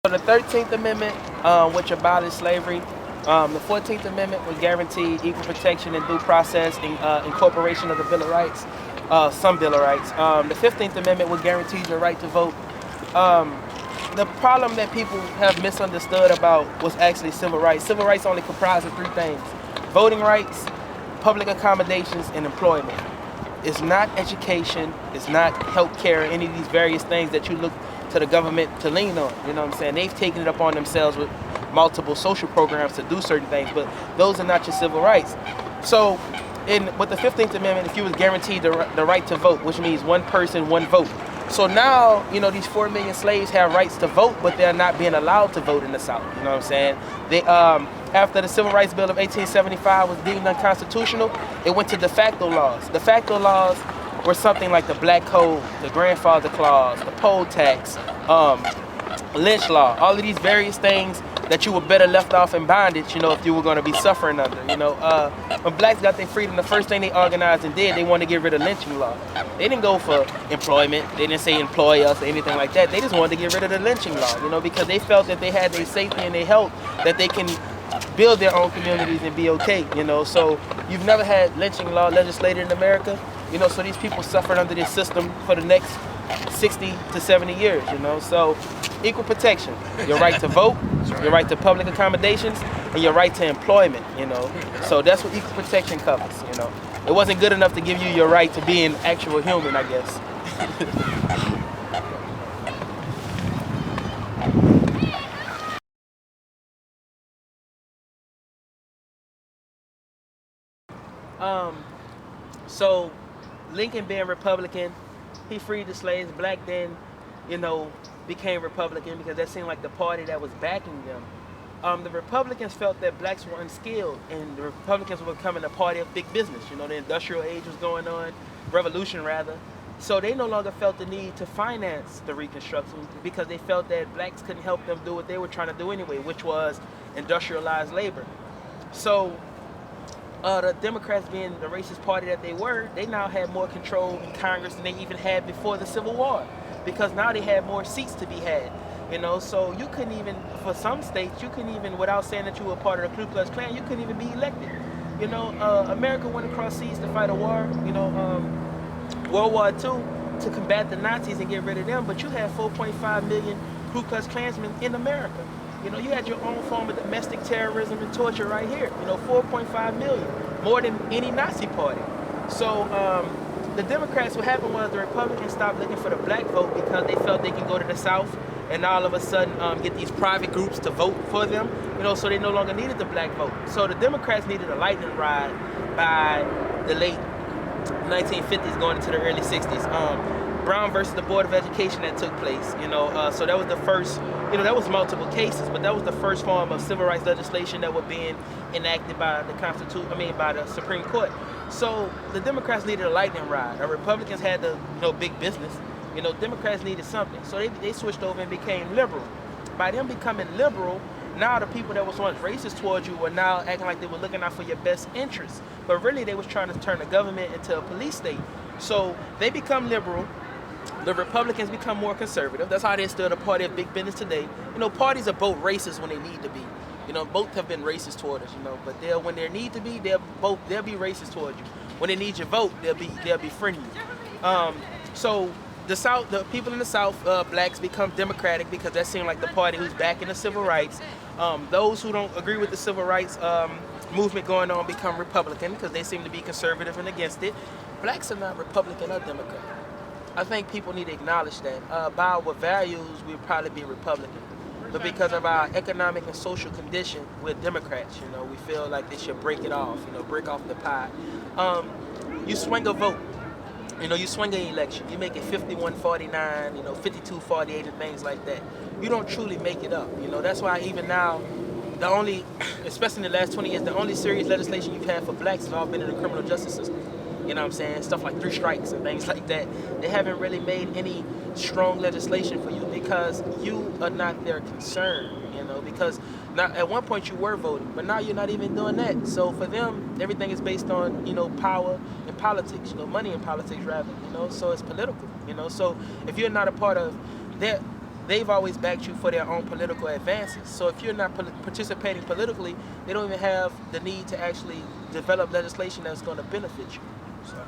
So the 13th Amendment, which abolished slavery. The 14th Amendment would guarantee equal protection and due process and incorporation of the Bill of Rights, some Bill of Rights. The 15th Amendment would guarantee your right to vote. Um, the problem that people have misunderstood about was actually civil rights. Civil rights only comprise of three things: voting rights, public accommodations, and employment. It's not education, it's not healthcare, any of these various things that you look to the government to lean on. You know what I'm saying? They've taken it upon themselves with multiple social programs to do certain things, but those are not your civil rights. So, with the 15th Amendment, if you was guaranteed the right to vote, which means one person, one vote. So now, these 4 million slaves have rights to vote, but they're not being allowed to vote in the South. You know what I'm saying? They, after the Civil Rights Bill of 1875 was deemed unconstitutional, it went to de facto laws. De facto laws were something like the Black Code, the Grandfather Clause, the poll tax, lynch law, all of these various things that you were better left off in bondage, if you were going to be suffering under. When blacks got their freedom, the first thing they organized and did, they wanted to get rid of lynching law. They didn't go for employment. They didn't say employ us or anything like that. They just wanted to get rid of the lynching law, because they felt that they had their safety and their health, that they can build their own communities and be okay, So you've never had lynching law legislated in America, so these people suffered under this system for the next 60 to 70 years, So equal protection, your right to vote, your right to public accommodations, and your right to employment, So that's what equal protection covers, It wasn't good enough to give you your right to be an actual human, I guess. So Lincoln being Republican, he freed the slaves. Black then, became Republican because that seemed like the party that was backing them. The Republicans felt that blacks were unskilled, and the Republicans were becoming a party of big business. The industrial age was going on, revolution rather. So they no longer felt the need to finance the Reconstruction because they felt that blacks couldn't help them do what they were trying to do anyway, which was industrialize labor. So the Democrats, being the racist party that they were, they now had more control in Congress than they even had before the Civil War, because now they had more seats to be had. So you couldn't even, for some states, you couldn't even, without saying that you were part of the Ku Klux Klan, you couldn't even be elected. America went across seas to fight a war, World War II, to combat the Nazis and get rid of them, but you had 4.5 million Ku Klux Klansmen in America. You had your own form of domestic terrorism and torture right here. 4.5 million, more than any Nazi party. So the Democrats, what happened was the Republicans stopped looking for the black vote because they felt they could go to the South and all of a sudden get these private groups to vote for them. So they no longer needed the black vote. So the Democrats needed a lightning rod by the late 1950s going into the early 60s. Brown versus the Board of Education that took place, so that was the first, that was multiple cases, but that was the first form of civil rights legislation that was being enacted by the by the Supreme Court. So the Democrats needed a lightning rod. The Republicans had the, big business. Democrats needed something. So they switched over and became liberal. By them becoming liberal, now the people that was once racist towards you were now acting like they were looking out for your best interests. But really they was trying to turn the government into a police state. So they become liberal. The Republicans become more conservative. That's how they're still the party of big business today. Parties are both racist when they need to be. Both have been racist toward us, but when they need to be, they'll be racist toward you. When they need your vote, they'll be friendly. So the South, the people in the South, blacks become Democratic because that seemed like the party who's backing the civil rights. Those who don't agree with the civil rights movement going on become Republican because they seem to be conservative and against it. Blacks are not Republican or Democrat. I think people need to acknowledge that. By our values, we'd probably be Republican. But because of our economic and social condition, we're Democrats. We feel like they should break it off, break off the pie. You swing a vote. You swing an election. You make it 51-49, 52-48 and things like that. You don't truly make it up. That's why even now, the only, especially in the last 20 years, the only serious legislation you've had for blacks has all been in the criminal justice system. You know what I'm saying? Stuff like 3 strikes and things like that. They haven't really made any strong legislation for you because you are not their concern, because now at one point you were voting, but now you're not even doing that. So for them, everything is based on, power and politics, money and politics rather, so it's political, So if you're not a part of their they've always backed you for their own political advances. So if you're not participating politically, they don't even have the need to actually develop legislation that's going to benefit you. So.